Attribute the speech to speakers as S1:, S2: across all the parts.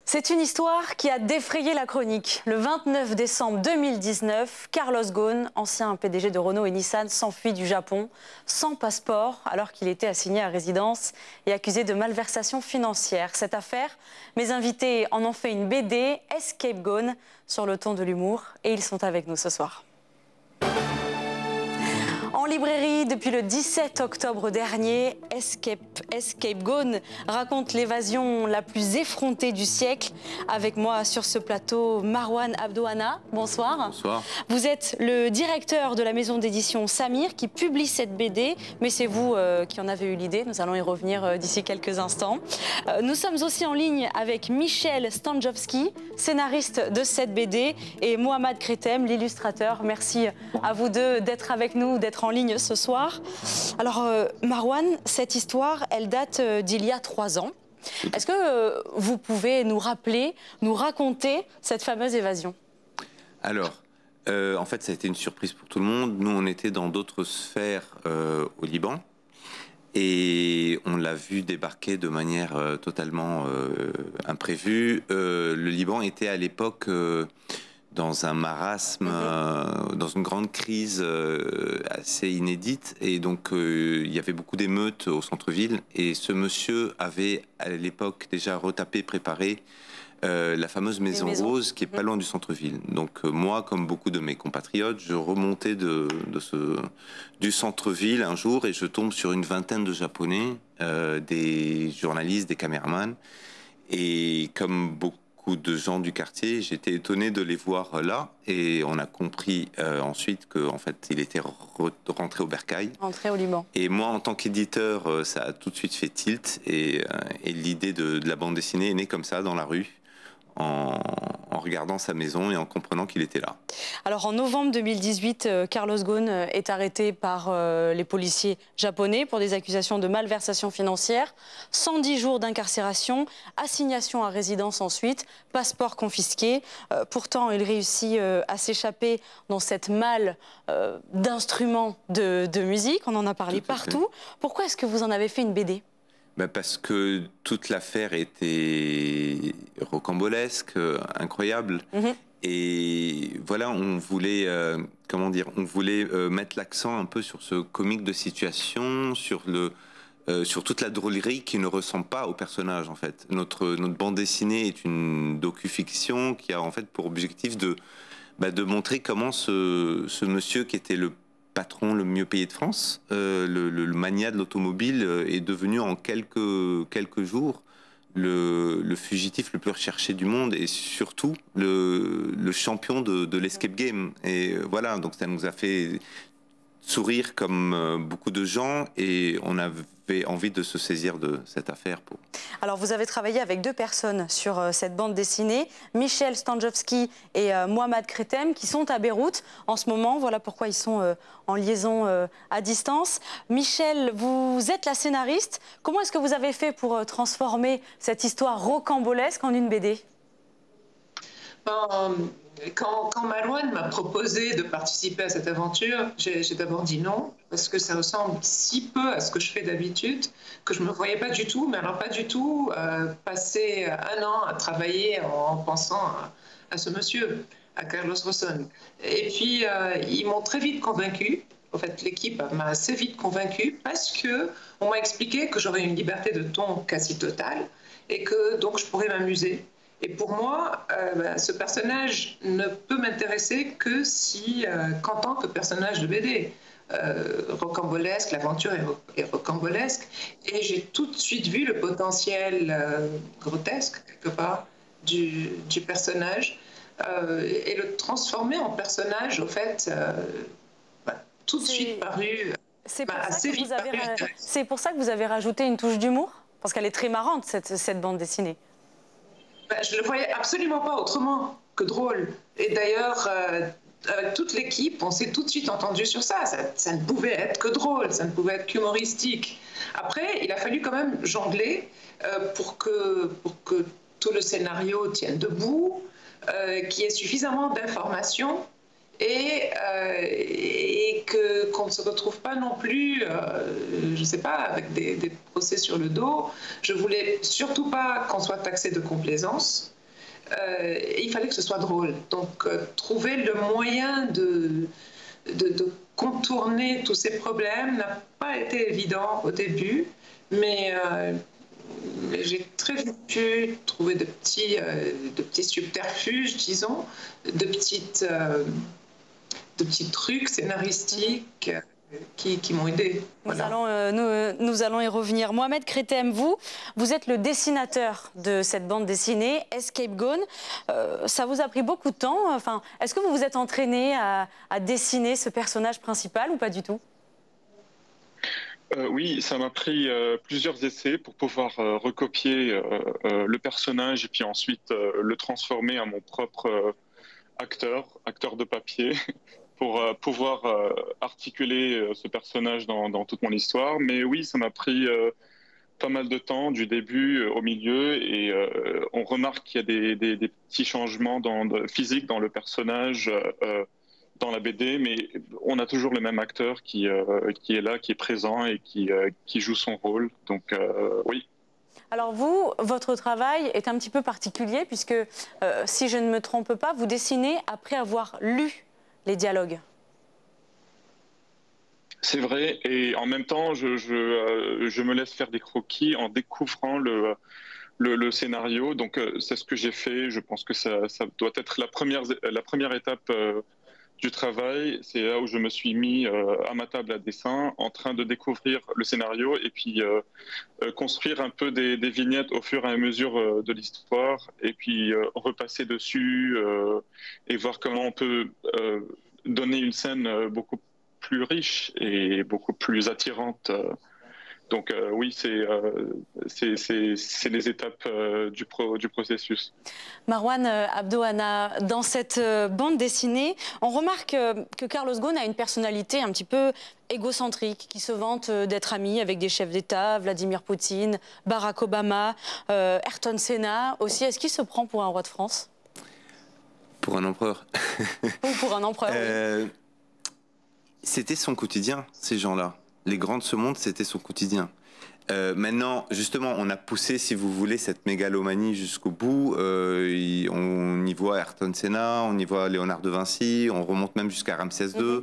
S1: C'est une histoire qui a défrayé la chronique. Le 29 décembre 2019, Carlos Ghosn, ancien PDG de Renault et Nissan, s'enfuit du Japon sans passeport alors qu'il était assigné à résidence et accusé de malversation financière. Cette affaire, mes invités en ont fait une BD, Escape Ghosn, sur le ton de l'humour, et ils sont avec nous ce soir. En librairie depuis le 17 octobre dernier, Escape Ghosn raconte l'évasion la plus effrontée du siècle. Avec moi sur ce plateau, Marwan Abdouhanna. Bonsoir.
S2: Bonsoir.
S1: Vous êtes le directeur de la maison d'édition Samir qui publie cette BD, mais c'est vous qui en avez eu l'idée. Nous allons y revenir d'ici quelques instants. Nous sommes aussi en ligne avec Michel Stanjowski, scénariste de cette BD, et Mohamed Kretem, l'illustrateur. Merci à vous deux d'être avec nous, d'être en ligne ce soir. Alors Marwan, cette histoire, elle date d'il y a 3 ans. Est-ce que vous pouvez nous rappeler, nous raconter cette fameuse évasion?
S2: Alors, en fait, ça a été une surprise pour tout le monde. Nous, on était dans d'autres sphères au Liban et on l'a vu débarquer de manière totalement imprévue. Le Liban était à l'époque dans un marasme, dans une grande crise assez inédite. Et donc, il y avait beaucoup d'émeutes au centre-ville. Et ce monsieur avait, à l'époque, déjà retapé, préparé la fameuse Maison Rose, qui est pas loin du centre-ville. Donc, moi, comme beaucoup de mes compatriotes, je remontais du centre-ville un jour et je tombe sur une vingtaine de Japonais, des journalistes, des caméramans. Et comme beaucoup de gens du quartier, j'étais étonné de les voir là, et on a compris ensuite qu'en fait il était rentré au bercail.
S1: Rentré au Liban.
S2: Et moi, en tant qu'éditeur, ça a tout de suite fait tilt, et l'idée de la bande dessinée est née comme ça, dans la rue, en regardant sa maison et en comprenant qu'il était là.
S1: Alors en novembre 2018, Carlos Ghosn est arrêté par les policiers japonais pour des accusations de malversation financière, 110 jours d'incarcération, assignation à résidence ensuite, passeport confisqué. Pourtant, il réussit à s'échapper dans cette malle d'instruments de musique. On en a parlé partout. Pourquoi est-ce que vous en avez fait une BD ?
S2: Parce que toute l'affaire était rocambolesque, incroyable. Et voilà, on voulait, comment dire, on voulait mettre l'accent un peu sur ce comique de situation, sur toute la drôlerie qui ne ressemble pas au personnage, en fait. Notre bande dessinée est une docu-fiction qui a en fait pour objectif de montrer comment ce monsieur qui était le patron le mieux payé de France, le magnat de l'automobile, est devenu en quelques jours le fugitif le plus recherché du monde, et surtout le champion de l'escape game. Et voilà, donc ça nous a fait sourire comme beaucoup de gens, et on avait envie de se saisir de cette affaire.
S1: Alors vous avez travaillé avec 2 personnes sur cette bande dessinée, Michel Stanjowski et Mohamed Kretem, qui sont à Beyrouth en ce moment. Voilà pourquoi ils sont en liaison à distance. Michel, vous êtes la scénariste. Comment est-ce que vous avez fait pour transformer cette histoire rocambolesque en une BD ?
S3: Quand Marwan m'a proposé de participer à cette aventure, j'ai d'abord dit non, parce que ça ressemble si peu à ce que je fais d'habitude, que je ne me voyais pas du tout, mais alors pas du tout, passer 1 an à travailler en pensant à ce monsieur, à Carlos Ghosn. Et puis, ils m'ont très vite convaincu. En fait, l'équipe m'a assez vite convaincu, parce qu'on m'a expliqué que j'aurais une liberté de ton quasi totale, et que donc je pourrais m'amuser. Et pour moi, ce personnage ne peut m'intéresser que qu'en tant que personnage de BD. Rocambolesque, l'aventure est rocambolesque. Et j'ai tout de suite vu le potentiel grotesque, quelque part, du personnage. Et le transformer en personnage, au fait, tout de suite paru assez vite.
S1: C'est pour ça que vous avez rajouté une touche d'humour ? Parce qu'elle est très marrante, cette bande dessinée.
S3: Je ne le voyais absolument pas autrement que drôle. Et d'ailleurs, avec toute l'équipe, on s'est tout de suite entendu sur ça. Ça ne pouvait être que drôle, ça ne pouvait être qu'humoristique. Après, il a fallu quand même jongler pour que tout le scénario tienne debout, qu'il y ait suffisamment d'informations, et qu'on ne se retrouve pas non plus, je ne sais pas, avec des procès sur le dos. Je voulais surtout pas qu'on soit taxé de complaisance, il fallait que ce soit drôle. Donc, trouver le moyen de contourner tous ces problèmes n'a pas été évident au début, mais j'ai très vite pu trouver de petits subterfuges, disons, de petits trucs scénaristiques qui m'ont aidé. Voilà.
S1: Nous allons y revenir. Mohamed Krethem, vous êtes le dessinateur de cette bande dessinée, Escape Gone. Ça vous a pris beaucoup de temps. Enfin, est-ce que vous vous êtes entraîné à dessiner ce personnage principal ou pas du tout?
S4: Oui, ça m'a pris plusieurs essais pour pouvoir recopier le personnage et puis ensuite le transformer en mon propre acteur de papier, pour pouvoir articuler ce personnage dans toute mon histoire. Mais oui, ça m'a pris pas mal de temps, du début au milieu, et on remarque qu'il y a des petits changements physiques dans le personnage, dans la BD, mais on a toujours le même acteur qui est là, qui est présent et qui joue son rôle. Donc oui.
S1: Alors vous, votre travail est un petit peu particulier puisque, si je ne me trompe pas, vous dessinez après avoir lu les dialogues.
S4: C'est vrai, et en même temps, je me laisse faire des croquis en découvrant le scénario. Donc c'est ce que j'ai fait. Je pense que ça doit être la première étape du travail. C'est là où je me suis mis à ma table à dessin, en train de découvrir le scénario et puis construire un peu des vignettes au fur et à mesure de l'histoire, et puis repasser dessus et voir comment on peut donner une scène beaucoup plus riche et beaucoup plus attirante. Donc oui, c'est les étapes du processus.
S1: Marwan Abdoana, dans cette bande dessinée, on remarque que Carlos Ghosn a une personnalité un petit peu égocentrique, qui se vante d'être ami avec des chefs d'État, Vladimir Poutine, Barack Obama, Ayrton Senna aussi. Est-ce qu'il se prend pour un roi de France?
S2: Pour un empereur.
S1: Ou pour un empereur, oui.
S2: C'était son quotidien, ces gens-là. Les grands de ce monde, c'était son quotidien. Maintenant, justement, on a poussé, si vous voulez, cette mégalomanie jusqu'au bout. On y voit Ayrton Senna, on y voit Léonard de Vinci, on remonte même jusqu'à Ramsès II.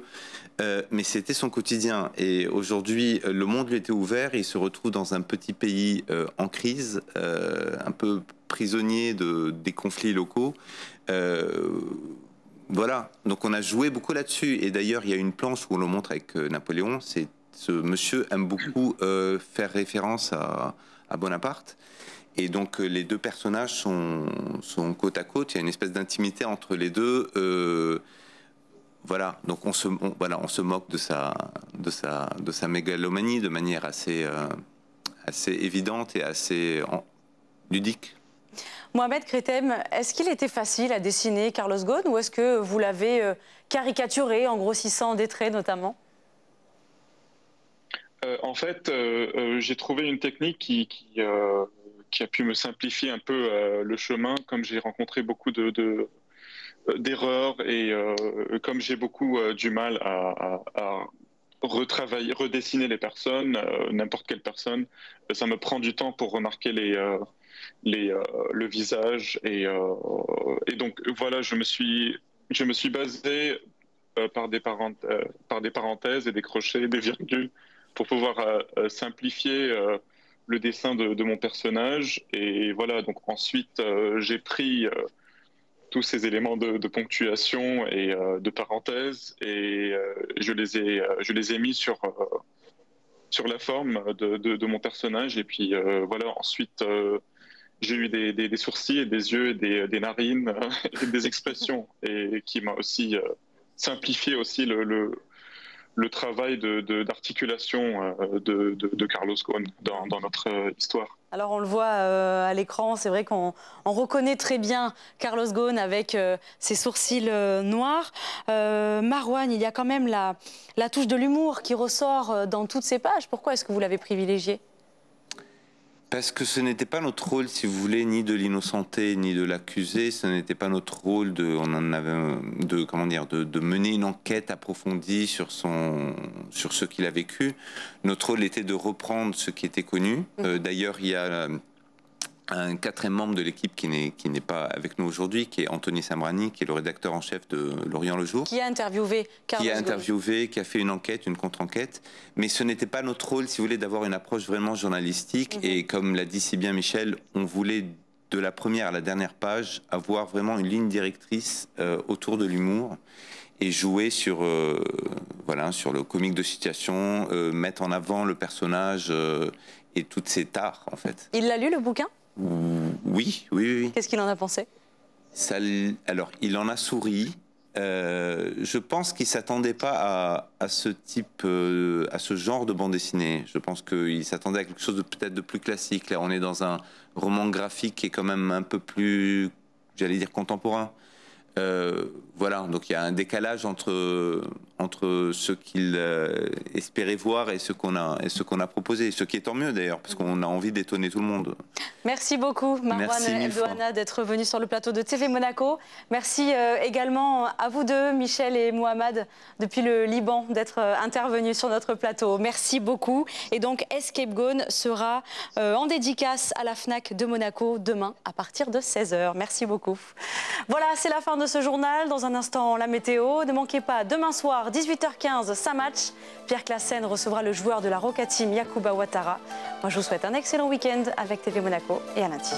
S2: Mais c'était son quotidien. Et aujourd'hui, le monde lui était ouvert et il se retrouve dans un petit pays en crise, un peu prisonnier des conflits locaux. Voilà, donc on a joué beaucoup là-dessus. Et d'ailleurs, il y a une planche où on le montre avec Napoléon. Ce monsieur aime beaucoup faire référence à Bonaparte. Et donc les deux personnages sont côte à côte. Il y a une espèce d'intimité entre les deux. Voilà, donc on se moque de sa mégalomanie de manière assez évidente et assez ludique.
S1: Mohamed Krethem, est-ce qu'il était facile à dessiner Carlos Ghosn ou est-ce que vous l'avez caricaturé en grossissant des traits notamment?
S4: En fait, j'ai trouvé une technique qui a pu me simplifier un peu le chemin, comme j'ai rencontré beaucoup d'erreurs et comme j'ai beaucoup du mal à redessiner les personnes, n'importe quelle personne, ça me prend du temps pour remarquer le visage et donc voilà, je me suis basé par des parenthèses et des crochets, des virgules, pour pouvoir simplifier le dessin de mon personnage. Et voilà, donc ensuite j'ai pris tous ces éléments de ponctuation et de parenthèses et je les ai mis sur la forme de mon personnage. Et puis voilà, ensuite j'ai eu des sourcils et des yeux et des narines et des expressions, et qui m'a aussi simplifié aussi le travail d'articulation de Carlos Ghosn dans notre histoire.
S1: Alors on le voit à l'écran, c'est vrai qu'on reconnaît très bien Carlos Ghosn avec ses sourcils noirs. Marwan, il y a quand même la touche de l'humour qui ressort dans toutes ces pages. Pourquoi est-ce que vous l'avez privilégié?
S2: Parce que ce n'était pas notre rôle, si vous voulez, ni de l'innocenter, ni de l'accuser. Ce n'était pas notre rôle de mener une enquête approfondie sur ce qu'il a vécu. Notre rôle était de reprendre ce qui était connu. D'ailleurs, il y a un quatrième membre de l'équipe qui n'est pas avec nous aujourd'hui, qui est Anthony Sambrani, qui est le rédacteur en chef de L'Orient le Jour.
S1: Qui a interviewé Carlos Ghosn.
S2: Qui a fait une enquête, une contre-enquête. Mais ce n'était pas notre rôle, si vous voulez, d'avoir une approche vraiment journalistique. Et comme l'a dit si bien Michel, on voulait, de la première à la dernière page, avoir vraiment une ligne directrice autour de l'humour et jouer sur, voilà, sur le comique de situation, mettre en avant le personnage et toutes ses tares, en fait.
S1: Il l'a lu, le bouquin ?
S2: Oui.
S1: Qu'est-ce qu'il en a pensé ?
S2: Alors, il en a souri. Je pense qu'il ne s'attendait pas à ce type, à ce genre de bande dessinée. Je pense qu'il s'attendait à quelque chose de peut-être de plus classique. Là, on est dans un roman graphique qui est quand même un peu plus, j'allais dire, contemporain. Voilà, donc il y a un décalage entre ce qu'il espérait voir et ce qu'on a proposé, ce qui est tant mieux d'ailleurs, parce qu'on a envie d'étonner tout le monde. Merci beaucoup Marwan Eldoana d'être venu sur le plateau de TV Monaco. Merci également à vous deux, Michel et Mohamed, depuis le Liban, d'être intervenus sur notre plateau. Merci beaucoup. Et donc Escape Gone sera en dédicace à la FNAC de Monaco demain à partir de 16 h. Merci beaucoup. Voilà, c'est la fin de ce journal. Dans un instant, la météo. Ne manquez pas, demain soir, 18h15, ça match. Pierre Classen recevra le joueur de la Roca Team, Yacouba Ouattara. Moi, je vous souhaite un excellent week-end avec TV Monaco et à lundi.